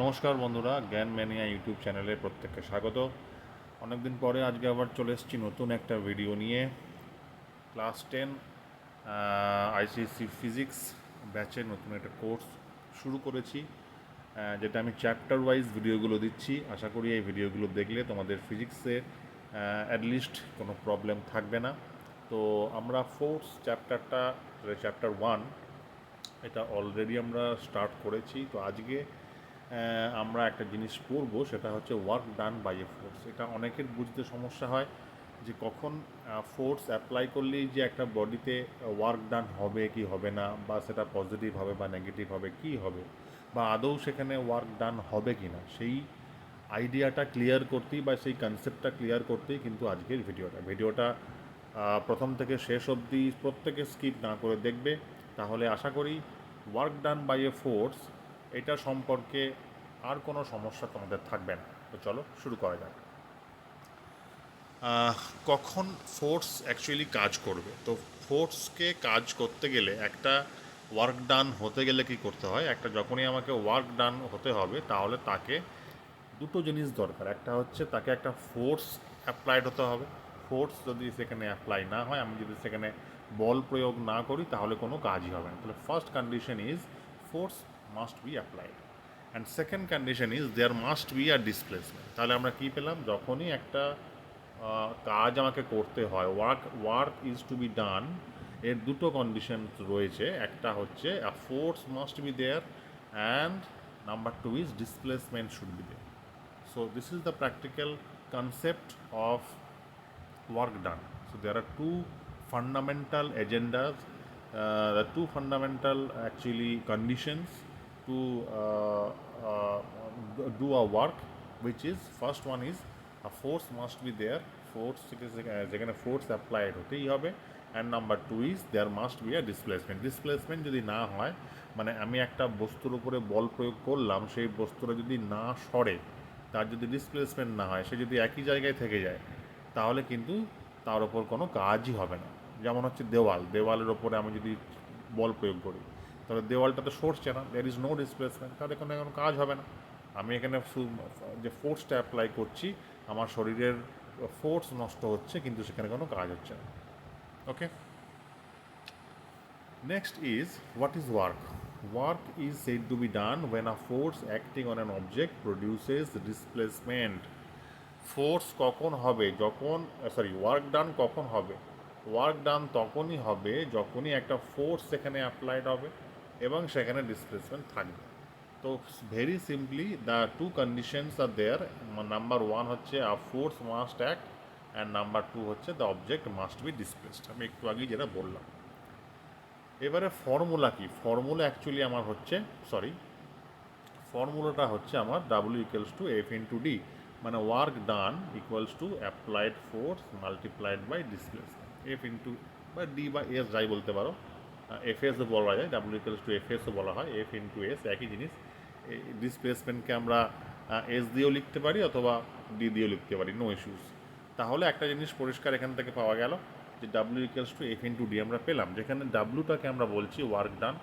নমস্কার বন্ধুরা, জ্ঞান ম্যানিয়া ইউটিউব চ্যানেলে প্রত্যেককে স্বাগত। অনেকদিন পরে আজকে আবার চলে এসেছি নতুন একটা ভিডিও নিয়ে। ক্লাস 10 আইসিএসসি ফিজিক্স ব্যাচের নতুন একটা কোর্স শুরু করেছি, যেটা আমি চ্যাপ্টার ওয়াইজ ভিডিওগুলো দিচ্ছি। আশা করি এই ভিডিওগুলো দেখলে তোমাদের ফিজিক্সে অ্যাটলিস্ট কোনো প্রবলেম থাকবে না। তো আমরা ফোর্থ চ্যাপ্টারটা, চ্যাপ্টার 1, এটা অলরেডি আমরা স্টার্ট করেছি। তো আজকে আমরা একটা জিনিস পড়বো, সেটা হচ্ছে work done by a force. এটা অনেকের বুঝতে সমস্যা হয় যে কখন ফোর্স অ্যাপ্লাই করলেই যে একটা বডিতে ওয়ার্ক ডান হবে কি হবে না, বা সেটা পজিটিভ হবে বা নেগেটিভ হবে কি হবে, বা আদৌ সেখানে ওয়ার্ক ডান হবে কি না, সেই আইডিয়াটা ক্লিয়ার করতেই বা সেই কনসেপ্টটা ক্লিয়ার করতেই কিন্তু আজকের ভিডিওটা প্রথম থেকে শেষ অবধি প্রত্যেকে স্কিপ না করে দেখবে। তাহলে আশা করি work done by a force এটা সম্পর্কে আর কোনো সমস্যা তোমাদের থাকবে না। তো চলো শুরু করা যাক। কখন ফোর্স অ্যাকচুয়ালি কাজ করবে? তো ফোর্সকে কাজ করতে গেলে, একটা ওয়ার্ক ডান হতে গেলে কি করতে হয়, একটা যখনই আমাকে ওয়ার্ক ডান হতে হবে তাহলে তাকে দুটো জিনিস দরকার। একটা হচ্ছে তাকে একটা ফোর্স অ্যাপ্লাইড হতে হবে। ফোর্স যদি সেখানে অ্যাপ্লাই না হয়, আমি যদি সেখানে বল প্রয়োগ না করি, তাহলে কোনো কাজই হবে না। তাহলে first condition is force must be applied, and second condition is there must be a displacement. তাহলে আমরা কী পেলাম? যখনই একটা কাজ আমাকে করতে হয়, work is to be done, এর দুটো কন্ডিশন রয়েছে। একটা হচ্ছে force must be there, and number two is displacement should be there. So this is the practical concept of work done. So there are two fundamental agendas, the two fundamental actually conditions to uh, do a work, which is first one is a force must be there, force যেখানে force applied হতেই হবে, and number two is there must be a displacement যদি না হয়, মানে আমি একটা বস্তুর উপরে বল প্রয়োগ করলাম, সেই বস্তুটা যদি না সরে, তার যদি ডিসপ্লেসমেন্ট না হয়, সে যদি একই জায়গায় থেকে যায়, তাহলে কিন্তু তার ওপর কোনো কাজই হবে না। যেমন হচ্ছে দেওয়ালের ওপরে আমি যদি বল প্রয়োগ করি, তাহলে দেওয়ালটা তো সরছে না, দেয়ার ইজ নো ডিসপ্লেসমেন্ট, তাহলে কোনো কাজ হবে না। আমি এখানে যে ফোর্সটা অ্যাপ্লাই করছি, আমার শরীরের ফোর্স নষ্ট হচ্ছে, কিন্তু সেখানে কোনো কাজ হচ্ছে না। ওকে, next is what is work? Work is said to be done when a force acting on an object produces displacement. Force কখন হবে? ওয়ার্ক ডান কখন হবে? ওয়ার্ক ডান তখনই হবে যখনই একটা ফোর্স সেখানে অ্যাপ্লাইড হবে এবং সেখানে ডিসপ্লেসমেন্ট থাকবে। তো very simply the two conditions are there. Number one হচ্ছে a force must act, and number two হচ্ছে the object must be displaced. আমি একটু আগেই যেটা বললাম। এবারে ফর্মুলা কি? ফর্মুলা অ্যাকচুয়ালি আমার হচ্ছে, ফর্মুলাটা হচ্ছে আমার W equals to F into D, মানে work done equals to applied force multiplied by displacement. F into বা ডি বা এস যাই বলতে পারো, এফ এসও বলা যায়, ডাব্লিউ ইকুয়ালস টু এফ এসও বলা হয়, এফ ইন্টু এস একই জিনিস। ডিসপ্লেসমেন্টকে আমরা এস দিয়েও লিখতে পারি অথবা ডি দিয়েও লিখতে পারি, নো ইস্যুস। তাহলে একটা জিনিস পরিষ্কার এখান থেকে পাওয়া গেল যে W equals to F into D আমরা পেলাম, যেখানে ডাব্লিউটাকে আমরা বলছি work done.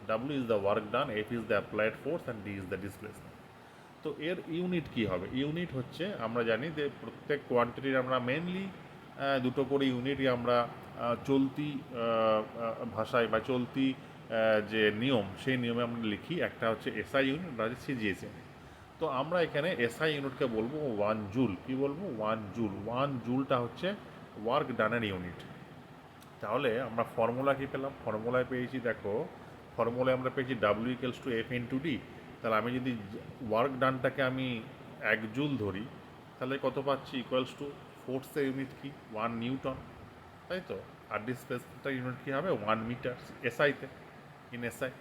W is the work done, F is the applied force, and D is the displacement. তো এর ইউনিট কি হবে? ইউনিট হচ্ছে, আমরা জানি যে প্রত্যেক কোয়ান্টিটির আমরা মেনলি দুটো করে ইউনিটই আমরা চলতি ভাষায় বা চলতি যে নিয়ম, সেই নিয়মে আমরা লিখি। একটা হচ্ছে এসআই ইউনিট, একটা হচ্ছে সিজিএস ইউনিট। তো আমরা এখানে এসআই ইউনিটকে বলবো 1 জুল। কি বলবো? 1 জুল। 1 জুলটা হচ্ছে ওয়ার্ক ডানের ইউনিট। তাহলে আমরা ফর্মুলা কী পেলাম? ফর্মুলায় পেয়েছি, দেখো ফর্মুলায় আমরা পেয়েছি W equals to F into D. তাহলে আমি যদি ওয়ার্ক ডানটাকে আমি 1 জুল ধরি, তাহলে কত পাচ্ছি? ইকুয়ালস টু ফোর্সের ইউনিট কি? 1 নিউটন, তাই তো। আর ডিসপ্লেসমেন্টের ইউনিট কী হবে? 1 মিটার এসআইতে, ইন এসআই।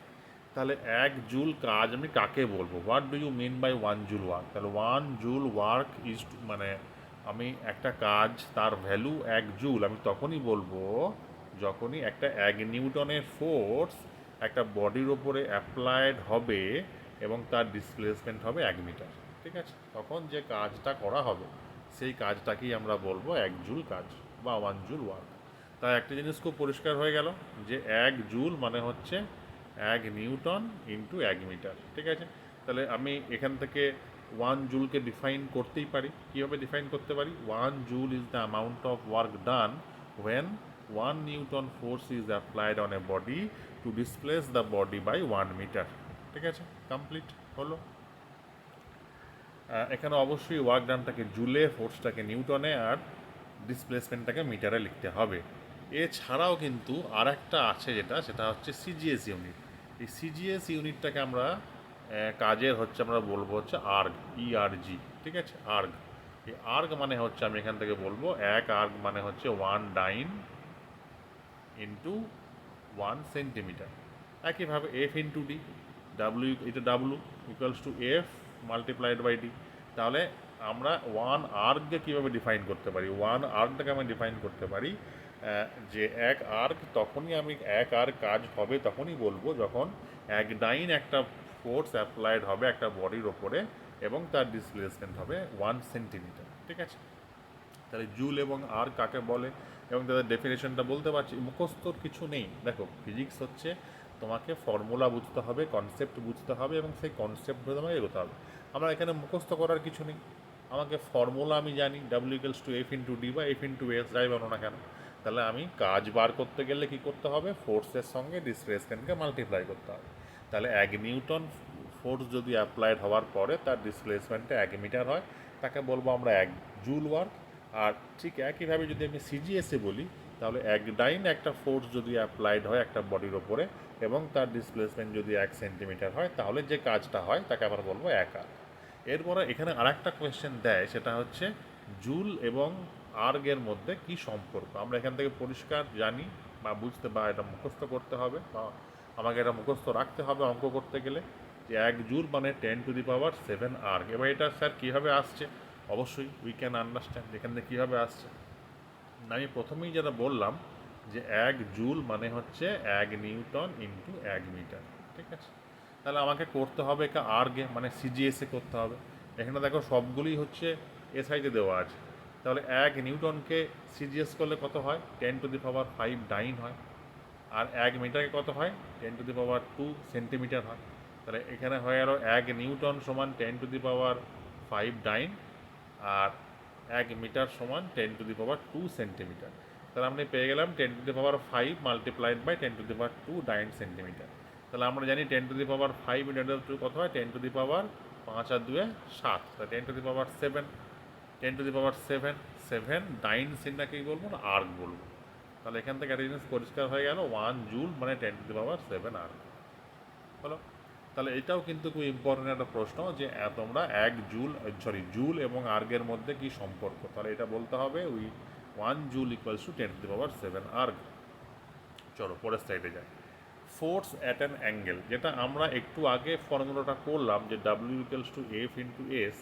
তাহলে 1 জুল কাজ আমি কাকে বলবো? What do you mean by 1 joule work? তাহলে 1 জুল ওয়ার্ক ইজ, মানে আমি একটা কাজ তার ভ্যালু 1 জুল আমি তখনই বলবো যখনই একটা 1 নিউটনের ফোর্স একটা বডির ওপরে অ্যাপ্লাইড হবে এবং তার ডিসপ্লেসমেন্ট হবে 1 মিটার। ঠিক আছে? তখন যে কাজটা করা হবে সেই কাজটাকেই আমরা বলবো 1 জুল কাজ বা 1 জুল ওয়ার্ক। তাই একটা জিনিস খুব পরিষ্কার হয়ে গেল যে 1 জুল মানে হচ্ছে 1 নিউটন ইন্টু 1 মিটার। ঠিক আছে? তাহলে আমি এখান থেকে 1 জুলকে ডিফাইন করতেই পারি। কীভাবে ডিফাইন করতে পারি? 1 joule is the amount of work done when 1 Newton force is applied on a body to displace the body by 1 metre. ঠিক আছে, কমপ্লিট হলো। এখানে অবশ্যই ওয়ার্ক ডানটাকে জুলে, ফোর্সটাকে নিউটনে, আর ডিসপ্লেসমেন্টটাকে মিটারে লিখতে হবে। এছাড়াও কিন্তু আর একটা আছে, সেটা হচ্ছে সিজিএস ইউনিট। এই সিজিএস ইউনিটটাকে আমরা কাজের আমরা বলবো আর্গ, ইআরজি। ঠিক আছে, আর্গ। এই আর্গ মানে হচ্ছে, আমি এখান থেকে বলবো, এক আর্গ মানে হচ্ছে 1 ডাইন ইন্টু 1 সেন্টিমিটার। একইভাবে এফ ইন্টু ডি, ডাব্লিউ, এটা W equals to F multiplied by D. তাহলে আমরা 1 আর্গকে কীভাবে ডিফাইন করতে পারি? 1 আর্গটাকে আমি ডিফাইন করতে পারি যে এক আর্গ তখনই, এক আর্গ কাজ হবে তখনই বলবো যখন এক ডাইন একটা ফোর্স অ্যাপ্লাইড হবে একটা বডির ওপরে এবং তার ডিসপ্লেসমেন্ট হবে 1 সেন্টিমিটার। ঠিক আছে, তাহলে জুল এবং আর্গ কাকে বলে এবং তাদের ডেফিনেশনটা বলতে পারছি। মুখস্থর কিছু নেই। দেখো, ফিজিক্স হচ্ছে তোমাকে ফর্মুলা বুঝতে হবে, কনসেপ্ট বুঝতে হবে এবং সেই কনসেপ্ট ধরে তোমাকে এগোতে হবে। আমার এখানে মুখস্থ করার কিছু নেই। আমাকে ফর্মুলা আমি জানি, W equals to F into D বা এফ ইন্টু এস, যাই বলো না কেন। তাহলে আমি কাজ বার করতে গেলে কী করতে হবে? ফোর্সের সঙ্গে ডিসপ্লেসমেন্টকে মাল্টিপ্লাই করতে হবে। তাহলে 1 নিউটন ফোর্স যদি অ্যাপ্লাইড হওয়ার পরে তার ডিসপ্লেসমেন্টে 1 মিটার হয়, তাকে বলবো আমরা 1 জুল ওয়ার্ক। আর ঠিক একইভাবে যদি আমি সিজিএসে বলি, তাহলে এক ডাইন একটা ফোর্স যদি অ্যাপ্লাইড হয় একটা বডির ওপরে এবং তার ডিসপ্লেসমেন্ট যদি 1 সেন্টিমিটার হয়, তাহলে যে কাজটা হয় তাকে আবার বলবো এক আর্গ। এরপরে এখানে আরেকটা কোয়েশ্চেন দেয়, সেটা হচ্ছে জুল এবং আর্গের মধ্যে কি সম্পর্ক। আমরা এখান থেকে পরিষ্কার জানি বা বুঝতে, বা এটা মুখস্থ করতে হবে, বা আমাকে এটা মুখস্থ রাখতে হবে অঙ্ক করতে গেলে, যে 1 জুল মানে 10⁻7 আর্গ। এবার এটা স্যার কীভাবে আসছে? অবশ্যই উই ক্যান আন্ডারস্ট্যান্ড এখান থেকে কীভাবে আসছে। আমি প্রথমেই যেটা বললাম যে 1 জুল মানে হচ্ছে 1 নিউটন ইন্টু 1 মিটার। ঠিক আছে, তাহলে আমাকে করতে হবে এটা আর্গে, মানে সিজিএসে করতে হবে। এখানে দেখো সবগুলোই হচ্ছে এসআইতে দেওয়া আছে। তাহলে 1 নিউটনকে সিজিএস করলে কত হয়? 10⁵ ডাইন হয়। আর 1 মিটারকে কত হয়? 10⁻2 সেন্টিমিটার হয়। তাহলে এখানে হয়ে গেল 1 নিউটন সমান 10⁵ ডাইন, আর 1 মিটার সমান 10⁻2 সেন্টিমিটার। তাহলে আমরা পেয়ে গেলাম 10⁵ মাল্টিপ্লাইড বাই 10⁻2 ডাইন সেন্টিমিটার। তাহলে আমরা জানি 10⁵ মিটার কত হয়? 10⁻5 আর 2 7, তাহলে 10⁻7, 10⁻7 ডাইন সেন্টাকে কী বলবো না? আর্গ বলবো। তাহলে এখান থেকে একটা জিনিস পরিষ্কার হয়ে গেল, 1 জুল মানে 10⁻7 আর্গ হলো। তাহলে এটাও কিন্তু খুব ইম্পর্টেন্ট একটা প্রশ্ন, যে তোমরা জুল এবং আর্গের মধ্যে কি সম্পর্ক। তাহলে এটা বলতে হবে 1 জুল ইকুয়ালস টু 10⁻7 আর্গ। চলো পরের সাইডে যাই। ফোর্স অ্যাট অ্যান অ্যাঙ্গেল, যেটা আমরা একটু আগে ফর্মুলাটা করলাম, যে W equals to F into S,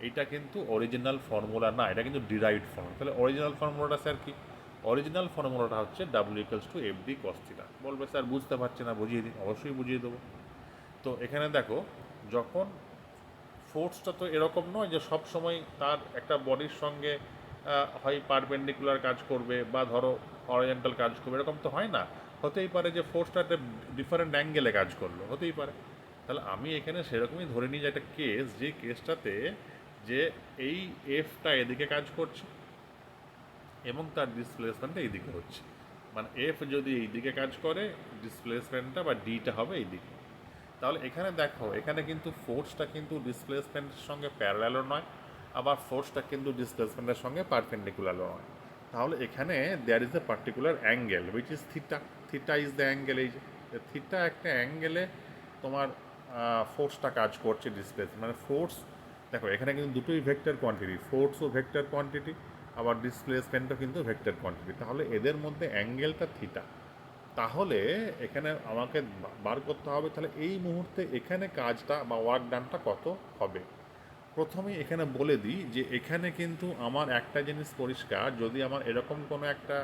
এইটা কিন্তু অরিজিনাল ফর্মুলা না, এটা কিন্তু ডিরাইভড ফর্মুলা। তাহলে অরিজিনাল ফর্মুলাটা স্যার কি? অরিজিনাল ফর্মুলাটা হচ্ছে W equals to F D cos theta. বলবে স্যার বুঝতে পারছি না, বুঝিয়ে দিন। অবশ্যই বুঝিয়ে দেবো। তো এখানে দেখো, যখন ফোর্সটা তো এরকম নয় যে সব সময় তার একটা বডির সঙ্গে হয় পারপেন্ডিকুলার কাজ করবে বা ধরো হরিজন্টাল কাজ করবে, এরকম তো হয় না। হতেই পারে যে ফোর্সটা একটা ডিফারেন্ট অ্যাঙ্গেলে কাজ করলো, হতেই পারে। তাহলে আমি এখানে সেরকমই ধরে নিই যে একটা কেস, যে কেসটাতে যে এই এফটা এদিকে কাজ করছে এবং তার ডিসপ্লেসমেন্টটা এইদিকে হচ্ছে, মানে এফ যদি এইদিকে কাজ করে, ডিসপ্লেসমেন্টটা বা ডিটা হবে এইদিকে। তাহলে এখানে দেখো, এখানে কিন্তু ফোর্সটা কিন্তু ডিসপ্লেসমেন্টের সঙ্গে প্যারালালও নয়, আবার ফোর্সটা কিন্তু ডিসপ্লেসমেন্টের সঙ্গে পারপেন্ডিকুলারও নয়। তাহলে এখানে there is a particular angle which is theta. Theta is the angle. এই যে থিটা একটা অ্যাঙ্গেলে তোমার ফোর্সটা কাজ করছে, ডিসপ্লেসমেন্ট মানে ফোর্স। দেখো এখানে কিন্তু দুটোই ভেক্টর কোয়ান্টিটি, ফোর্সও ভেক্টর কোয়ান্টিটি, আবার ডিসপ্লেসমেন্টও কিন্তু ভেক্টর কোয়ান্টিটি। তাহলে এদের মধ্যে অ্যাঙ্গেলটা থিটা। তাহলে এখানে আমাকে বার করতে হবে, তাহলে এই মুহূর্তে এখানে কাজটা বা ওয়ার্ক ডানটা কত হবে। প্রথমেই এখানে বলে দিই যে এখানে কিন্তু আমার একটা জিনিস পরিষ্কার, যদি আমার এরকম কোনো একটা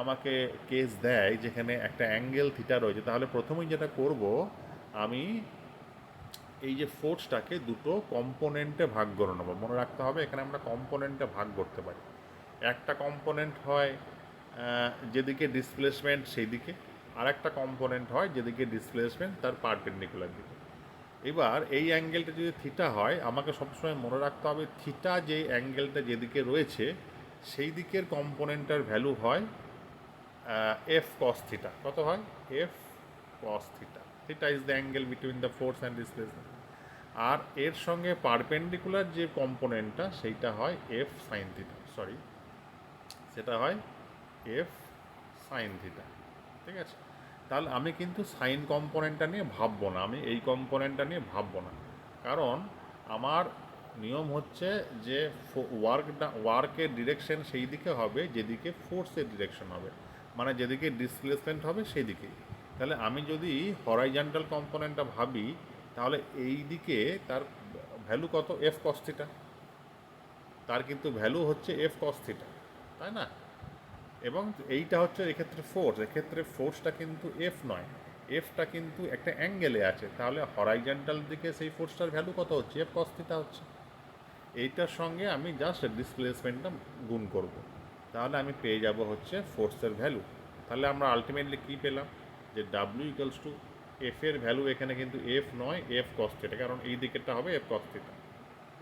আমাকে কেস দেয় যেখানে একটা অ্যাঙ্গেল থিটা রয়েছে, তাহলে প্রথমেই যেটা করব, আমি এই যে ফোর্সটাকে দুটো কম্পোনেন্টে ভাগ করে নেবো। মনে রাখতে হবে এখানে আমরা কম্পোনেন্টে ভাগ করতে পারি। একটা কম্পোনেন্ট হয় যেদিকে ডিসপ্লেসমেন্ট সেই দিকে, আর একটা কম্পোনেন্ট হয় যেদিকে ডিসপ্লেসমেন্ট তার পারপেন্ডিকুলার দিকে। এবার এই অ্যাঙ্গেলটা যদি থিটা হয়, আমাকে সবসময় মনে রাখতে হবে থিটা যে অ্যাঙ্গেলটা যেদিকে রয়েছে সেই দিকের কম্পোনেন্টার ভ্যালু হয় এফ কস থিটা। কত হয়? F cos theta. Theta is the angle between the force and displacement. আর এর সঙ্গে পারপেন্ডিকুলার যে কম্পোনেন্টটা সেইটা হয় এফ সাইন থিটা, সরি, সেটা হয় এফ সাইন থিটা। ঠিক আছে? তাহলে আমি কিন্তু সাইন কম্পোনেন্টটা নিয়ে ভাববো না, আমি এই কম্পোনেন্টটা নিয়ে ভাববো না, কারণ আমার নিয়ম হচ্ছে যে ওয়ার্কের ডিরেকশন সেই দিকে হবে যেদিকে ফোর্সের ডিরেকশন হবে, মানে যেদিকে ডিসপ্লেসমেন্ট হবে সেই দিকেই। তাহলে আমি যদি হরাইজন্টাল কম্পোনেন্টটা ভাবি, তাহলে এই দিকে তার ভ্যালু কত? F cos theta. তার কিন্তু ভ্যালু হচ্ছে এফ কস থিটা, তাই না? এবং এইটা হচ্ছে এক্ষেত্রে ফোর্স, এক্ষেত্রে ফোর্সটা কিন্তু এফ নয়, এফটা কিন্তু একটা অ্যাঙ্গেলে আছে, তাহলে হরাইজন্টাল দিকে সেই ফোর্সটার ভ্যালু কত হচ্ছে? এফ কস থিটা হচ্ছে। এইটার সঙ্গে আমি জাস্ট ডিসপ্লেসমেন্টটা গুণ করব, তাহলে আমি পেয়ে যাব হচ্ছে ফোর্সের ভ্যালু। তাহলে আমরা আলটিমেটলি কী পেলাম? যে ডাব্লিউ ইকুয়ালস টু এফ এর ভ্যালু এখানে কিন্তু এফ নয়, এফ কস থিটা, কারণ এই দিকেরটা হবে এফ কস থিটা,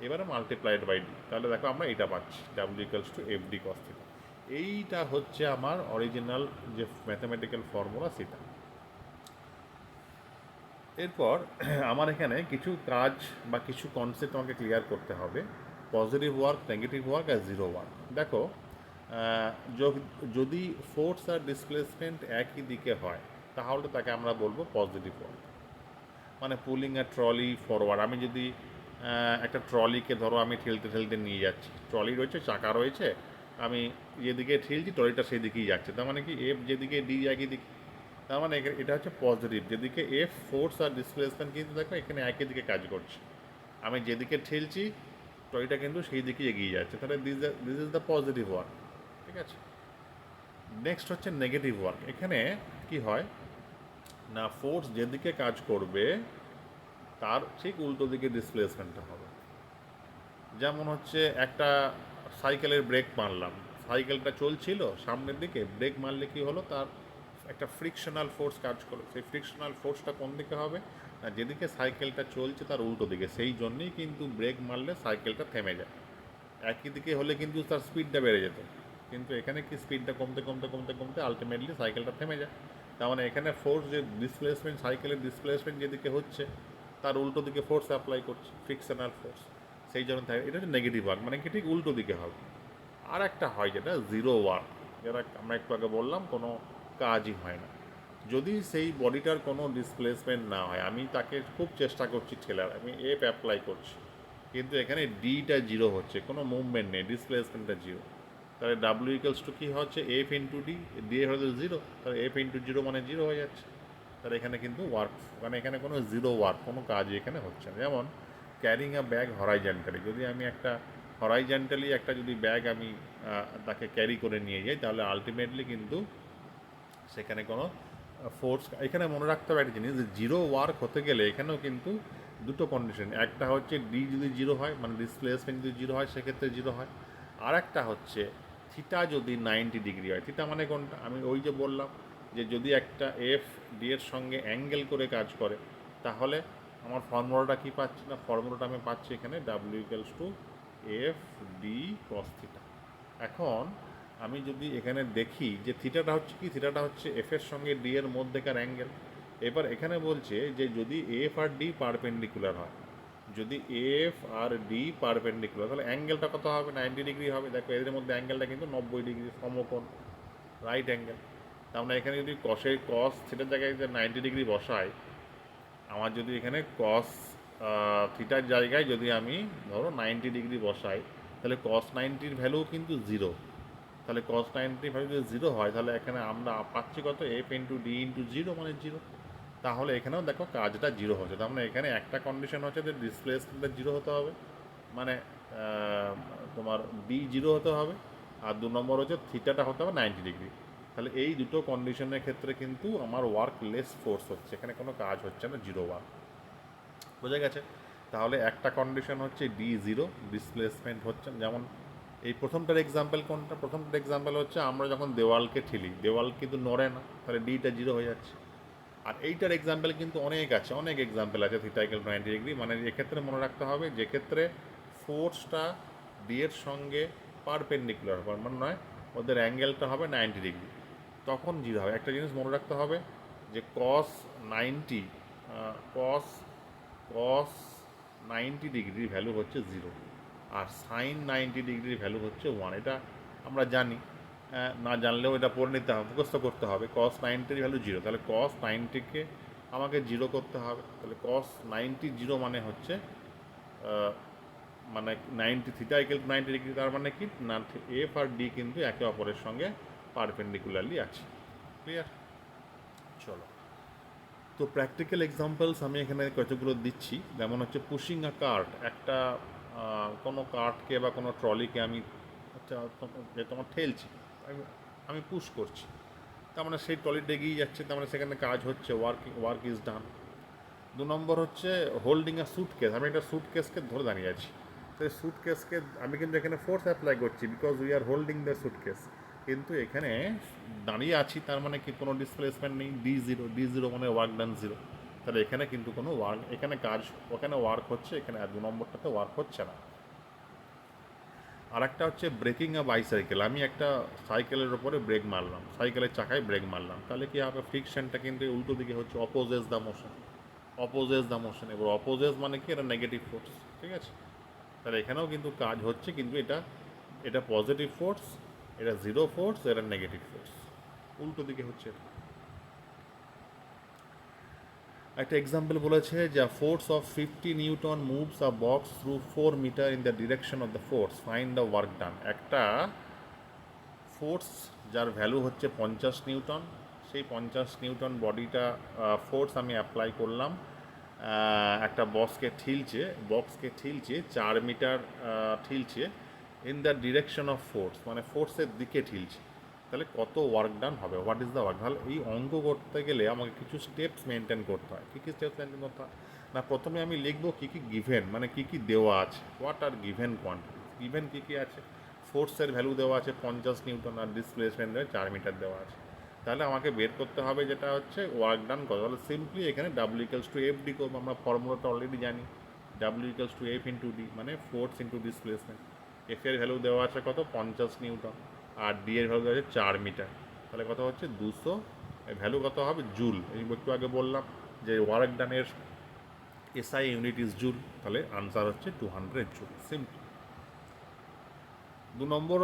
এবারে মাল্টিপ্লাইড বাই ডি। তাহলে দেখো আমরা এটা পাচ্ছি, W equals to F D cos theta. এইটা হচ্ছে আমার অরিজিনাল যে ম্যাথামেটিক্যাল ফর্মুলা সেটা। এরপর আমার এখানে কিছু কাজ বা কিছু কনসেপ্ট আমাকে ক্লিয়ার করতে হবে, পজিটিভ ওয়ার্ক, নেগেটিভ ওয়ার্ক আর জিরো ওয়ার্ক। দেখো, যদি ফোর্স আর ডিসপ্লেসমেন্ট একই দিকে হয় তাহলে তাকে আমরা বলবো পজিটিভ ওয়ার্ক। মানে পুলিং আ ট্রলি ফরওয়ার্ড, আমি যদি একটা ট্রলিকে ধরো আমি ঠেলতে ঠেলতে নিয়ে যাচ্ছি, ট্রলি রয়েছে, চাকা রয়েছে, আমি যেদিকে ঠেলছি ট্রলিটা সেই দিকেই যাচ্ছে, তার মানে কি এফ যেদিকে ডি একই দিকে, তার মানে এটা হচ্ছে পজিটিভ। যেদিকে এফ ফোর্স আর ডিসপ্লেসমেন্ট কিন্তু দেখো এখানে একই দিকে কাজ করছে, আমি যেদিকে ঠেলছি ট্রলিটা কিন্তু সেই দিকে এগিয়ে যাচ্ছে, তাহলে this is the positive work. ঠিক আছে? নেক্সট হচ্ছে নেগেটিভ ওয়ার্ক। এখানে কি হয় না, ফোর্স যেদিকে কাজ করবে তার ঠিক উল্টো দিকে ডিসপ্লেসমেন্টটা হবে। যেমন হচ্ছে একটা সাইকেলের ব্রেক মারলাম, সাইকেলটা চলছিল সামনের দিকে, ব্রেক মারলে কি হলো, তার একটা ফ্রিকশনাল ফোর্স কাজ করলো, সেই ফ্রিকশনাল ফোর্সটা কোন দিকে হবে না, যেদিকে সাইকেলটা চলছে তার উল্টো দিকে, সেই জন্যই কিন্তু ব্রেক মারলে সাইকেলটা থেমে যায়। একই দিকে হলে কিন্তু তার স্পিডটা বেড়ে যেত, কিন্তু এখানে কি স্পিডটা কমতে কমতে কমতে কমতে আলটিমেটলি সাইকেলটা থেমে যায়। তার মানে এখানে ফোর্স যে ডিসপ্লেসমেন্ট, সাইকেলের ডিসপ্লেসমেন্ট যেদিকে হচ্ছে তার উল্টো দিকে ফোর্স অ্যাপ্লাই করছে, ফ্রিকশনাল ফোর্স, সেই জন্য থাকে। এটা হচ্ছে নেগেটিভ ওয়ার্ক, মানে কি ঠিক উল্টো দিকে হবে। আর একটা হয় যেটা জিরো ওয়ার্ক, যেটা আমরা একটু আগে বললাম কোনো কাজই হয় না। যদি সেই বডিটার কোনো ডিসপ্লেসমেন্ট না হয়, আমি তাকে খুব চেষ্টা করছি ঠেলার, আমি এফ অ্যাপ্লাই করছি, কিন্তু এখানে ডিটা জিরো হচ্ছে, কোনো মুভমেন্ট নেই, ডিসপ্লেসমেন্টটা জিরো, তাহলে ডাব্লিউ ইকুয়ালস টু কী হচ্ছে? এফ ইন্টু ডি, ডি এর হয়তো জিরো, তাহলে এফ ইন্টু জিরো মানে জিরো হয়ে যাচ্ছে। তাহলে এখানে কিন্তু ওয়ার্ক, মানে এখানে কোনো জিরো ওয়ার্ক, কোনো কাজই এখানে হচ্ছে না। যেমন ক্যারিং আ ব্যাগ হরাইজন্টালি, যদি আমি একটা হরাইজন্টালি একটা যদি ব্যাগ আমি তাকে ক্যারি করে নিয়ে যাই, তাহলে আলটিমেটলি কিন্তু সেখানে কোনো ফোর্স, এখানে মনে রাখতে হবে একটা জিনিস, যে জিরো ওয়ার্ক হতে গেলে এখানেও কিন্তু দুটো কন্ডিশন, একটা হচ্ছে ডি যদি জিরো হয়, মানে ডিসপ্লেসমেন্ট যদি জিরো হয় সেক্ষেত্রে জিরো হয়, আর একটা হচ্ছে থিটা যদি 90 ডিগ্রি হয়। থিটা মানে কোনটা? আমি ওই যে বললাম যে যদি একটা এফ ডি এর সঙ্গে অ্যাঙ্গেল করে কাজ করে, তাহলে আমার ফর্মুলাটা কী পাচ্ছি না, ফর্মুলাটা আমি পাচ্ছি এখানে W equals to F D cos theta. এখন আমি যদি এখানে দেখি যে থিটাটা হচ্ছে কি, থিটাটা হচ্ছে এফ এর সঙ্গে ডি এর মধ্যেকার অ্যাঙ্গেল। এবার এখানে বলছে যে যদি এফ আর ডি পারপেন্ডিকুলার হয়, যদি এফ আর ডি পারপেন্ডিকুলার, তাহলে অ্যাঙ্গেলটা কত হবে? 90 ডিগ্রি হবে। দেখো এদের মধ্যে অ্যাঙ্গেলটা কিন্তু 90 ডিগ্রি, সমকোণ, রাইট অ্যাঙ্গেল। তার মানে এখানে যদি কস থিটার জায়গায় যে 90 ডিগ্রি বসাই, আমার যদি এখানে কস থিটার জায়গায় যদি আমি ধরো 90 ডিগ্রি বসাই, তাহলে কস 90-র ভ্যালু কিন্তু জিরো। তাহলে কস 90 ভ্যালু যদি জিরো হয়, তাহলে এখানে আমরা পাচ্ছি কত? F into D into zero মানে জিরো। তাহলে এখানেও দেখো কাজটা জিরো হচ্ছে। তার মানে এখানে একটা কন্ডিশন হচ্ছে যে ডিসপ্লেসমেন্টটা জিরো হতে হবে, মানে তোমার ডি জিরো হতে হবে, আর 2 নম্বর হচ্ছে থিটাটা হতে হবে 90 ডিগ্রি। তাহলে এই দুটো কন্ডিশনের ক্ষেত্রে কিন্তু আমার ওয়ার্ক লেস ফোর্স হচ্ছে, এখানে কোনো কাজ হচ্ছে না, জিরো ওয়ার্ক। বোঝা গেছে? তাহলে একটা কন্ডিশন হচ্ছে ডি জিরো, ডিসপ্লেসমেন্ট হচ্ছে, যেমন এই প্রথমটার এক্সাম্পল কোনটা? প্রথমটার এক্সাম্পল হচ্ছে আমরা যখন দেওয়ালকে ঠেলি, দেওয়াল কিন্তু নড়ে না, তাহলে ডিটা জিরো হয়ে যাচ্ছে। আর এইটার এক্সাম্পল কিন্তু অনেক আছে, অনেক এক্সাম্পল আছে থিটা ইকুয়াল টু 90 ডিগ্রি। মানে এক্ষেত্রে মনে রাখতে হবে যে ক্ষেত্রে ফোর্সটা ডি এর সঙ্গে পারপেন্ডিকুলার হবে, মানে নয় ওদের অ্যাঙ্গেলটা হবে 90 ডিগ্রি, তখন জিরো হবে। একটা জিনিস মনে রাখতে হবে যে কস 90 কস কস 90 ডিগ্রির ভ্যালু হচ্ছে জিরো, আর সাইন 90 ডিগ্রির ভ্যালু হচ্ছে ওয়ান। এটা আমরা জানি, না জানলেও এটা পড়ে নিতে হবে, মুখস্থ করতে হবে। কস 90 ভ্যালু জিরো, তাহলে কস 90কে আমাকে জিরো করতে হবে। তাহলে কস 90 জিরো মানে হচ্ছে মানে 90 থিটা ইকুয়াল টু 90 ডিগ্রি, তার মানে কি না এফ আর ডি কিন্তু একে অপরের সঙ্গে পারপেন্ডিকুলারলি আছে। ক্লিয়ার? চলো, তো প্র্যাকটিক্যাল এক্সাম্পলস আমি এখানে কতগুলো দিচ্ছি। যেমন হচ্ছে পুশিং আ কার্ট, একটা কোনো কার্টকে বা কোনো ট্রলিকে আমি যে তোমার ঠেলছি, আমি আমি পুশ করছি, তার মানে সেই ট্রলিটা এগিয়ে যাচ্ছে, তার মানে সেখানে কাজ হচ্ছে, ওয়ার্ক ইজ ডান। 2 নম্বর হচ্ছে হোল্ডিং আ সুটকেস, আমি একটা সুটকেসকে ধরে দাঁড়িয়ে আছি, তো এই সুটকেসকে আমি কিন্তু এখানে ফোর্স অ্যাপ্লাই করছি because we are holding the suitcase, কিন্তু এখানে দাঁড়িয়ে আছি তার মানে কি কোনো ডিসপ্লেসমেন্ট নেই, ডি জিরো মানে ওয়ার্ক ডান জিরো। তাহলে এখানে কিন্তু কোনো ওয়ার্ক, এখানে কাজ, ওখানে ওয়ার্ক হচ্ছে, এখানে 2 নম্বরটাতে ওয়ার্ক হচ্ছে না। আর একটা হচ্ছে ব্রেকিং আ বাইসাইকেল, আমি একটা সাইকেলের ওপরে ব্রেক মারলাম, সাইকেলের চাকায় ব্রেক মারলাম, তাহলে কি হবে, ফ্রিকশনটা কিন্তু উল্টো দিকে হচ্ছে, অপোজেস দ্য মোশন। এবার অপোজেস মানে কি, এটা নেগেটিভ ফোর্স, ঠিক আছে? তাহলে এখানেও কিন্তু কাজ হচ্ছে, কিন্তু এটা এটা পজিটিভ ফোর্স, এটা জিরো ফোর্স, এটা নেগেটিভ ফোর্স, উল্টো দিকে হচ্ছে এটা। একটা এক্সাম্পল বলেছে যে force of 50 newton moves a box through 4 metre in the direction of the force, find the work done. একটা ফোর্স যার ভ্যালু হচ্ছে 50 নিউটন, সেই 50 নিউটন বডিটা ফোর্স আমি অ্যাপ্লাই করলাম, একটা বক্সকে ঠেলছে 4 মিটার ঠেলছে, in the direction of force মানে ফোর্সের দিকে ঠেলছে, তাহলে কত ওয়ার্ক ডান হবে, হোয়াট ইজ দ্য ওয়ার্ক। তাহলে এই অঙ্ক করতে গেলে আমাকে কিছু স্টেপস মেনটেন করতে হয়। কী কী স্টেপস মেনটেন করতে হয় না, প্রথমে আমি লিখবো কী কী গিভেন, মানে কী কী দেওয়া আছে, what are given quantity, given কী কী আছে, ফোর্সের ভ্যালু দেওয়া আছে 50 নিউটন আর ডিসপ্লেসমেন্ট 4 মিটার দেওয়া আছে, তাহলে আমাকে বের করতে হবে যেটা হচ্ছে ওয়ার্ক ডান কত। তাহলে সিম্পলি এখানে W equals to F D করবো, আমরা ফর্মুলাটা অলরেডি জানি, W equals to F into D মানে ফোর্স ইন্টু ডিসপ্লেসমেন্ট। এফ এর ভ্যালু দেওয়া আছে কত, 50 নিউটন, আর ডি এর ভ্যালু দেওয়া আছে 4 মিটার, তাহলে কত হচ্ছে 200, এর ভ্যালু কত হবে জুল। এই একটু আগে বললাম যে ওয়ার্ক ডানের এসআই ইউনিট ইজ জুল, তাহলে আনসার হচ্ছে 200 জুল, সিম্পল। 2 নম্বর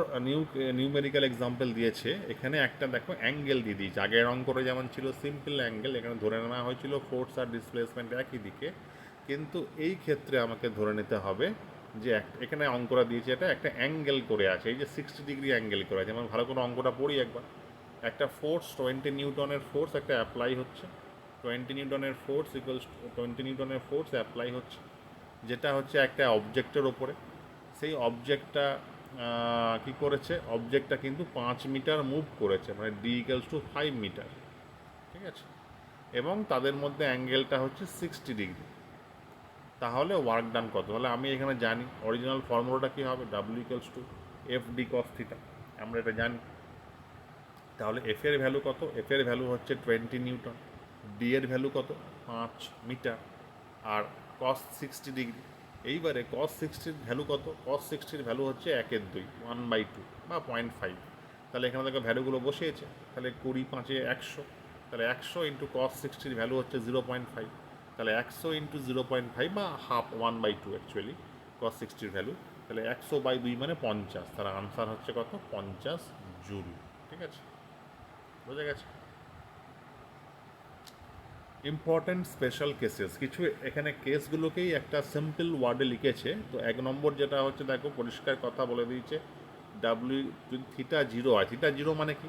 নিউমেরিক্যাল এক্সাম্পল দিয়েছে, এখানে একটা দেখো অ্যাঙ্গেল দিয়ে দিয়েছে, আগের অঙ্কটা যেমন ছিল সিম্পল অ্যাঙ্গেল, এখানে ধরে নেওয়া হয়েছিল ফোর্স আর ডিসপ্লেসমেন্ট একই দিকে, কিন্তু এই ক্ষেত্রে আমাকে ধরে নিতে হবে যে এখানে অঙ্কটা দিয়েছে এটা একটা অ্যাঙ্গেল করে আছে, এই যে 60 ডিগ্রি অ্যাঙ্গেল করে আছে। মানে ভালো করে অঙ্কটা পড়ি একবার, একটা ফোর্স 20 নিউটনের ফোর্স একটা অ্যাপ্লাই হচ্ছে, 20 নিউটনের ফোর্স ইকুয়ালস 20 নিউটনের ফোর্স অ্যাপ্লাই হচ্ছে, যেটা হচ্ছে একটা অবজেক্টের ওপরে। সেই অবজেক্টটা কী করেছে, অবজেক্টটা কিন্তু 5 মিটার মুভ করেছে, মানে ডি ইকুয়ালস টু 5 মিটার, ঠিক আছে, এবং তাদের মধ্যে অ্যাঙ্গেলটা হচ্ছে 60 ডিগ্রি। তাহলে ওয়ার্ক ডান কত, তাহলে আমি এখানে জানি অরিজিনাল ফর্মুলাটা কী হবে, W equals to F D cos theta, আমরা এটা জানি। তাহলে এফ এর ভ্যালু কত, এফ এর ভ্যালু হচ্ছে 20 নিউটন, ডি এর ভ্যালু কত 5 মিটার, আর কস 60 ডিগ্রি। এইবারে কস 60-র ভ্যালু কত, কস 60-র ভ্যালু হচ্ছে 1/2, 1/2 বা 0.5। তাহলে এখানে দেখো ভ্যালুগুলো বসিয়েছে, তাহলে 20 5 100, তাহলে 100 ইন্টু কস 60-র ভ্যালু হচ্ছে 0.5, তাহলে 100 ইন্টু 0.5 বা হাফ 1/2 অ্যাকচুয়ালি কস 60-র ভ্যালু, তাহলে 100/2 মানে 50, তাহলে আনসার হচ্ছে কত 50 জুল, ঠিক আছে, বোঝা গেছে। ইম্পর্ট্যান্ট স্পেশাল কেসেস, কিছু এখানে কেসগুলোকেই একটা সিম্পল ওয়ার্ডে লিখেছে। তো 1 নম্বর যেটা হচ্ছে দেখো পরিষ্কার কথা বলে দিয়েছে, ডাব্লিউ যদি থিটা জিরো হয়, থিটা জিরো মানে কি,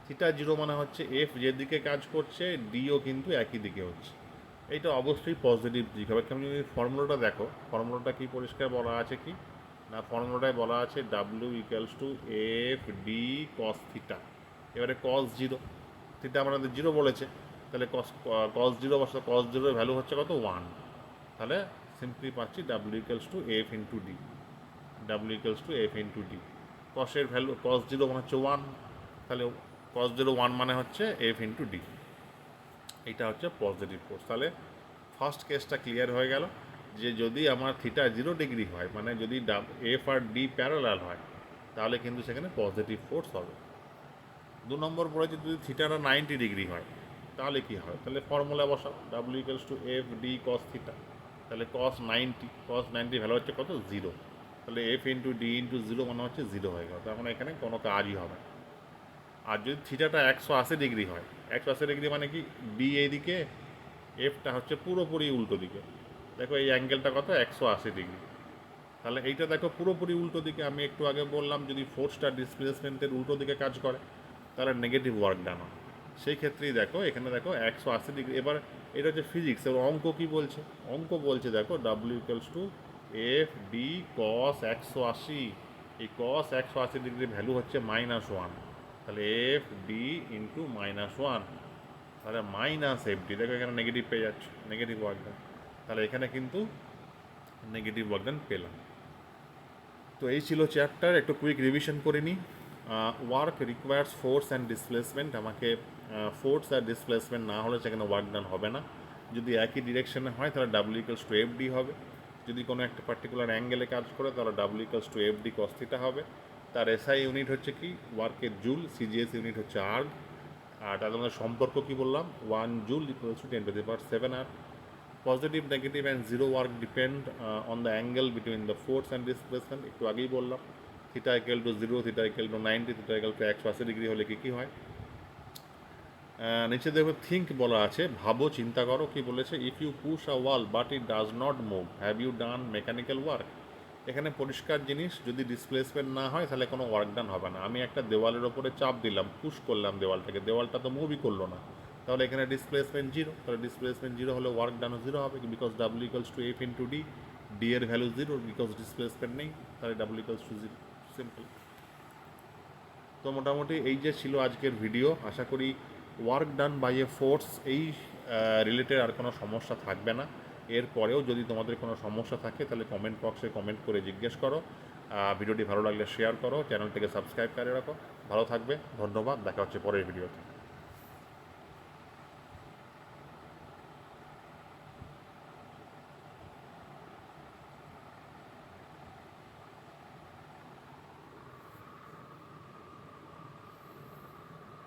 থিটা জিরো মানে হচ্ছে এফ যেদিকে কাজ করছে ডিও কিন্তু একই দিকে হচ্ছে, এইটা অবশ্যই পজিটিভ দিক হবে। তুমি যদি ফর্মুলাটা দেখো, ফর্মুলাটা কি পরিষ্কার বলা আছে কি না, ফর্মুলাটায় বলা আছে W equals to F D cos theta. এবারে কস জিরো, থিটা আমাদের জিরো বলেছে, তাহলে কস জিরো বসে, কস জিরোর ভ্যালু হচ্ছে কত 1, তাহলে সিম্পলি পাচ্ছি W equals to F into D, W equals to F into D. কসের ভ্যালু কস জিরো মানে হচ্ছে 1, তাহলে কস জিরো 1 মানে হচ্ছে এফ ইন্টু ডি। এটা হচ্ছে পজিটিভ ফোর্স। তাহলে ফার্স্ট কেসটা ক্লিয়ার হয়ে গেল যে যদি আমার থিটা 0 ডিগ্রি হয়, মানে যদি এফ আর ডি প্যারালাল হয়, তাহলে কিন্তু সেখানে পজিটিভ ফোর্স হবে। 2 নম্বর পড়েছে যদি থিটাটা 90 ডিগ্রি হয় তাহলে কি হয়, তাহলে ফর্মুলা বসাও, W equals to F D cos theta. তাহলে কস 90 ভ্যালু হচ্ছে কত, 0। তাহলে এফ ইন্টু ডি ইন্টু 0 মানে হচ্ছে 0 হয়ে গেল, তার মানে এখানে কোনো কাজই হবে না। আর যদি থিটাটা 180 ডিগ্রি হয়, 180 ডিগ্রি মানে কি, ডি এইদিকে, এফটা হচ্ছে পুরোপুরি উল্টো দিকে। দেখো এই অ্যাঙ্গেলটা কত, 180 ডিগ্রি। তাহলে এইটা দেখো পুরোপুরি উল্টো দিকে। আমি একটু আগে বললাম যদি ফোর্সটা ডিসপ্লেসমেন্টের উল্টো দিকে কাজ করে তাহলে নেগেটিভ ওয়ার্ক ডান হয়। সেই ক্ষেত্রেই দেখো এখানে দেখো 180 ডিগ্রি। এবার এটা হচ্ছে ফিজিক্স, এবার অঙ্ক কী বলছে, অঙ্ক বলছে দেখো W equals to F D cos 180। এই কস 180 ডিগ্রি ভ্যালু হচ্ছে -1। তাহলে এফ ডি ইন্টু -1, তাহলে মাইনাস এফ ডি। দেখো এখানে নেগেটিভ পেয়ে যাচ্ছে, নেগেটিভ ওয়ার্ক ডান। তাহলে এখানে কিন্তু নেগেটিভ ওয়ার্ক ডান পেলাম। তো এই ছিল চ্যাপ্টার, একটু কুইক রিভিশন করে নিই। Work requires force and displacement. আমাকে ফোর্স আর ডিসপ্লেসমেন্ট না হলে সেখানে ওয়ার্ক ডান হবে না। যদি একই ডিরেকশনে হয় তাহলে W equals to F D হবে। যদি কোনো একটা পার্টিকুলার অ্যাঙ্গেলে কাজ করে তাহলে W equals to F D cos theta হবে। তার এসআই ইউনিট হচ্ছে কি, ওয়ার্কের জুল, সিজিএস ইউনিট হচ্ছে আর্গ। আর তাদের মধ্যে সম্পর্ক কী বললাম, 1 জুল ইকুয়ালস টু 10⁻⁷ আর। Positive, negative and zero work depend on the angle between the force and displacement. একটু আগেই বললাম theta equal to 0, theta equal two 90, theta equal two 180 degree হলে কী কী হয়। নিচে দেখো থিঙ্ক বলা আছে, ভাবো, চিন্তা করো। কি বলেছে, if you push a wall but it does not move, have you done mechanical work. এখানে পরিষ্কার জিনিস, যদি ডিসপ্লেসমেন্ট না হয় তাহলে কোনো ওয়ার্ক ডান হবে না। আমি একটা দেওয়ালের ওপরে চাপ দিলাম, পুশ করলাম দেওয়ালটাকে, দেওয়ালটা তো মুভই করলো না, তাহলে এখানে ডিসপ্লেসমেন্ট 0। তাহলে ডিসপ্লেসমেন্ট 0 হলে ওয়ার্ক ডানও 0 হবে, because W equals to F into D. D এর ভ্যালু 0, বিকজ ডিসপ্লেসমেন্ট নেই, তাহলে ডাব্লিউ ইকুয়ালস টু 0। সিম্পল। তো মোটামুটি এই যে ছিল আজকের ভিডিও। আশা করি work done by a force এই রিলেটেড আর কোনো সমস্যা থাকবে না। এরপরেও যদি তোমাদের কোনো সমস্যা থাকে তাহলে কমেন্ট বক্সে কমেন্ট করে জিজ্ঞেস করো। ভিডিওটি ভালো লাগলে শেয়ার করো, চ্যানেলটিকে সাবস্ক্রাইব করে রাখো। ভালো থাকবে, ধন্যবাদ, দেখা হচ্ছে পরের ভিডিওতে।